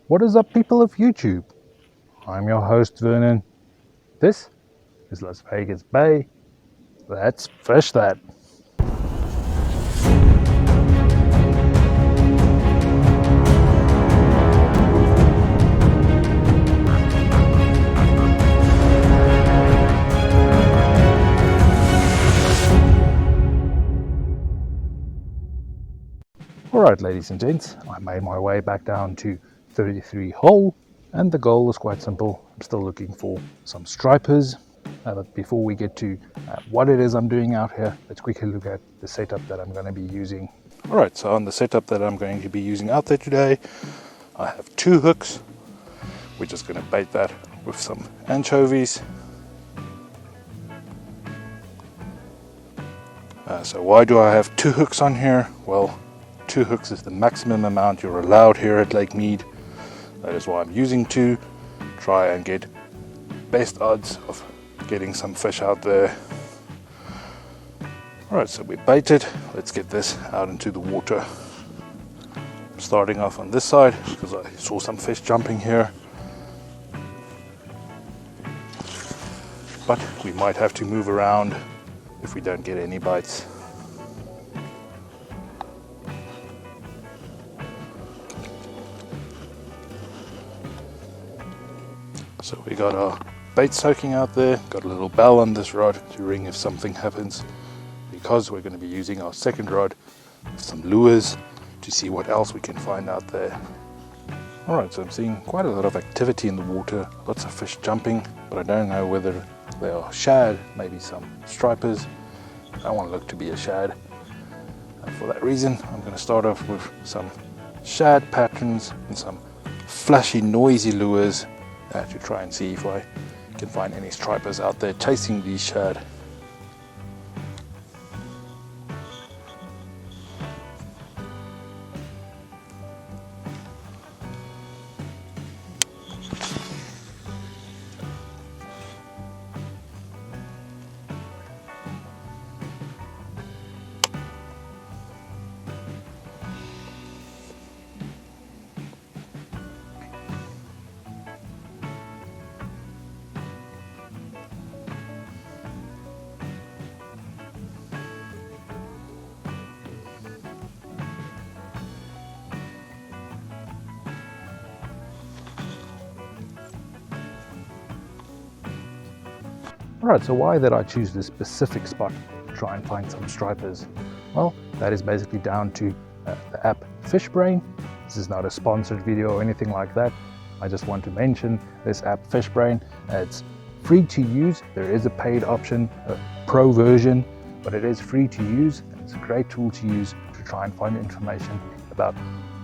What is up, people of YouTube? I'm your host, Vernon. This is Las Vegas Bay. Let's fish that. Alright, ladies and gents, I made my way back down to 33 hole, and the goal is quite simple. I'm still looking for some stripers, but before we get to what it is I'm doing out here, let's quickly look at the setup that I'm going to be using. Alright, so on the setup that I'm going to be using out there today, I have 2 hooks. We're just going to bait that with some anchovies. So why do I have 2 hooks on here? Well, 2 hooks is the maximum amount you're allowed here at Lake Mead. That is why I'm using 2. Try and get best odds of getting some fish out there. Alright, so we baited. Let's get this out into the water. I'm starting off on this side because I saw some fish jumping here. But we might have to move around if we don't get any bites. So we got our bait soaking out there, got a little bell on this rod to ring if something happens, because we're going to be using our second rod with some lures to see what else we can find out there. Alright, so I'm seeing quite a lot of activity in the water, lots of fish jumping, but I don't know whether they are shad, maybe some stripers. I want to look to be a shad, and for that reason I'm going to start off with some shad patterns and some flashy noisy lures to try and see if I can find any stripers out there chasing these shad. Alright, so why did I choose this specific spot to try and find some stripers? Well, that is basically down to the app Fishbrain. This is not a sponsored video or anything like that. I just want to mention this app Fishbrain. It's free to use. There is a paid option, a pro version, but it is free to use. It's a great tool to use to try and find information about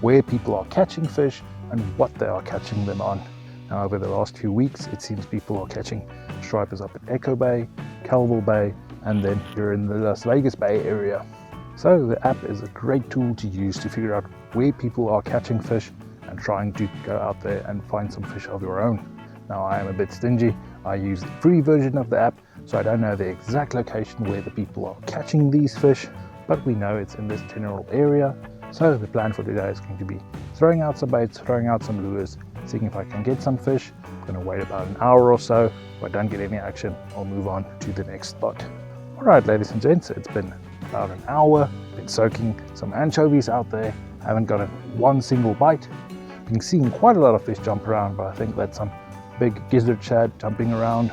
where people are catching fish and what they are catching them on. Now, over the last few weeks, it seems people are catching stripers up at Echo Bay, Calville Bay, and then here in the Las Vegas Bay area. So the app is a great tool to use to figure out where people are catching fish and trying to go out there and find some fish of your own. Now, I am a bit stingy. I use the free version of the app, so I don't know the exact location where the people are catching these fish, but we know it's in this general area. So the plan for today is going to be throwing out some baits, throwing out some lures, seeing if I can get some fish. I'm going to wait about an hour or so. If I don't get any action, I'll move on to the next spot. Alright, ladies and gents, it's been about an hour. Been soaking some anchovies out there. Haven't gotten one single bite. Been seeing quite a lot of fish jump around, but I think that's some big gizzard shad jumping around.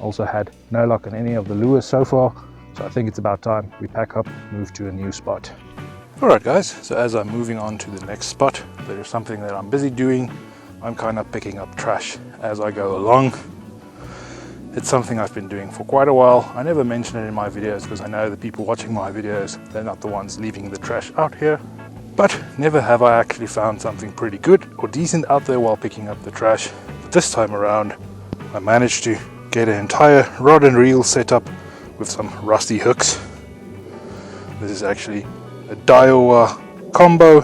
Also had no luck on any of the lures so far, so I think it's about time we pack up, move to a new spot. Alright guys, so as I'm moving on to the next spot, there's something that I'm busy doing. I'm kind of picking up trash as I go along. It's something I've been doing for quite a while. I never mention it in my videos because I know the people watching my videos, they're not the ones leaving the trash out here. But never have I actually found something pretty good or decent out there while picking up the trash. But this time around, I managed to get an entire rod and reel setup with some rusty hooks. This is actually a Daiwa combo,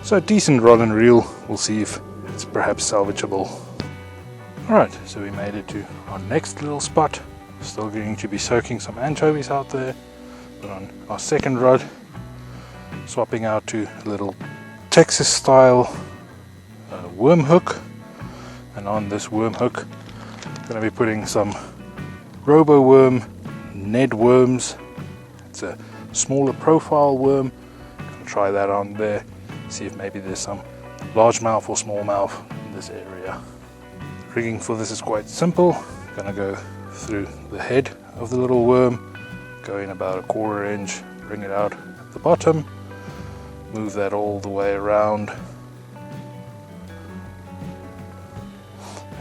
so a decent rod and reel. We'll see if it's perhaps salvageable. Alright, so we made it to our next little spot. Still going to be soaking some anchovies out there, but on our second rod, swapping out to a little Texas style worm hook, and on this worm hook I'm going to be putting some robo worm Ned worms. It's a smaller profile worm. I'll try that on there, see if maybe there's some largemouth or smallmouth in this area. Rigging for this is quite simple. I'm going to go through the head of the little worm, go in about 1/4 inch, bring it out at the bottom, move that all the way around,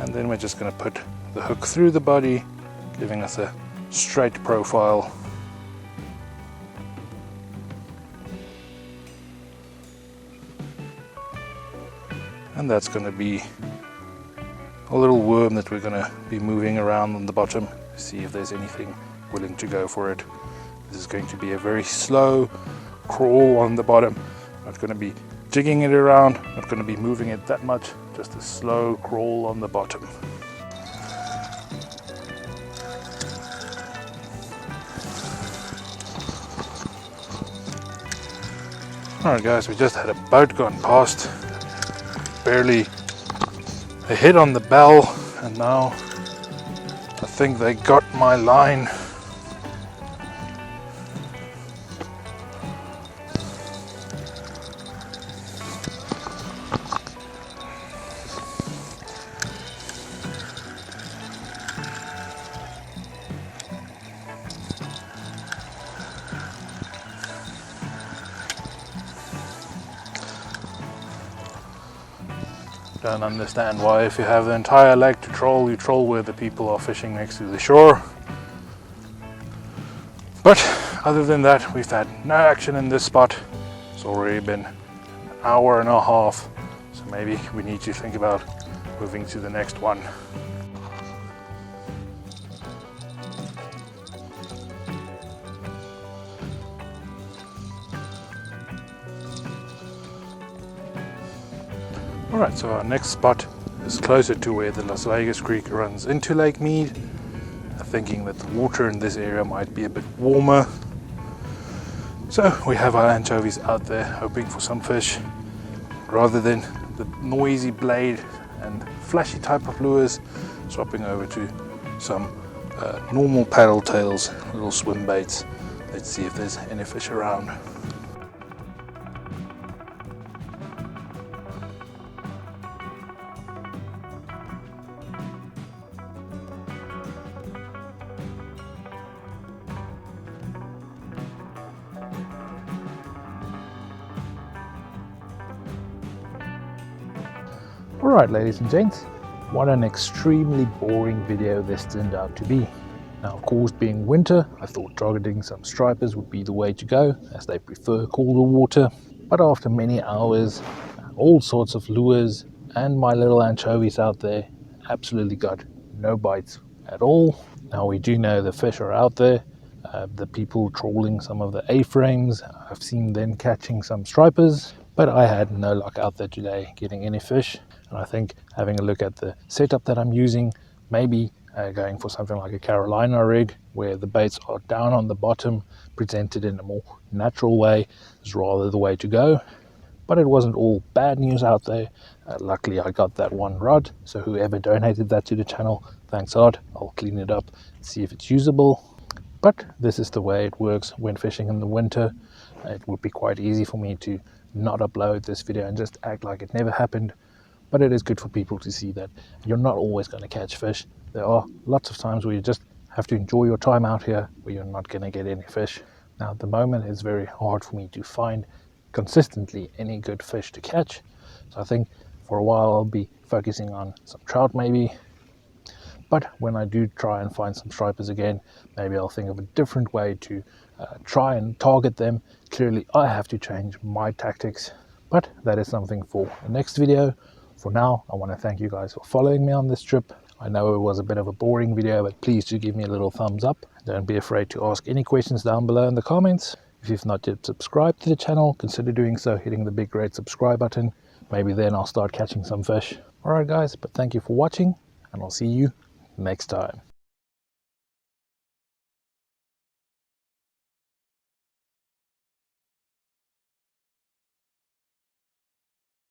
and then we're just going to put the hook through the body, giving us a straight profile. And that's going to be a little worm that we're going to be moving around on the bottom, see if there's anything willing to go for it. This is going to be a very slow crawl on the bottom. Not going to be jigging it around, not going to be moving it that much, just a slow crawl on the bottom. Alright guys, we just had a boat gone past, barely a hit on the bell, and now I think they got my line. Don't understand why, if you have the entire lake to troll, you troll where the people are fishing next to the shore. But other than that, we've had no action in this spot. It's already been an hour and a half, so maybe we need to think about moving to the next one. Alright, so our next spot is closer to where the Las Vegas Creek runs into Lake Mead. I'm thinking that the water in this area might be a bit warmer. So we have our anchovies out there hoping for some fish. Rather than the noisy blade and flashy type of lures, swapping over to some normal paddle tails, little swim baits. Let's see if there's any fish around. Alright ladies and gents, what an extremely boring video this turned out to be. Now of course, being winter, I thought targeting some stripers would be the way to go, as they prefer colder water. But after many hours, all sorts of lures, and my little anchovies out there, absolutely got no bites at all. Now we do know the fish are out there. The people trawling some of the A-frames, I've seen them catching some stripers, but I had no luck out there today getting any fish. And I think having a look at the setup that I'm using, maybe going for something like a Carolina rig, where the baits are down on the bottom, presented in a more natural way, is rather the way to go. But it wasn't all bad news out there. Luckily I got that one rod, so whoever donated that to the channel, thanks a lot. I'll clean it up and see if it's usable. But this is the way it works when fishing in the winter. It would be quite easy for me to not upload this video and just act like it never happened. But it is good for people to see that you're not always going to catch fish. There are lots of times where you just have to enjoy your time out here, where you're not going to get any fish. Now at the moment it's very hard for me to find consistently any good fish to catch. So I think for a while I'll be focusing on some trout maybe. But when I do try and find some stripers again, maybe I'll think of a different way to try and target them. Clearly I have to change my tactics, but that is something for the next video. For now, I want to thank you guys for following me on this trip. I know it was a bit of a boring video, but please do give me a little thumbs up. Don't be afraid to ask any questions down below in the comments. If you've not yet subscribed to the channel, consider doing so, hitting the big red subscribe button. Maybe then I'll start catching some fish. Alright guys, but thank you for watching, and I'll see you next time.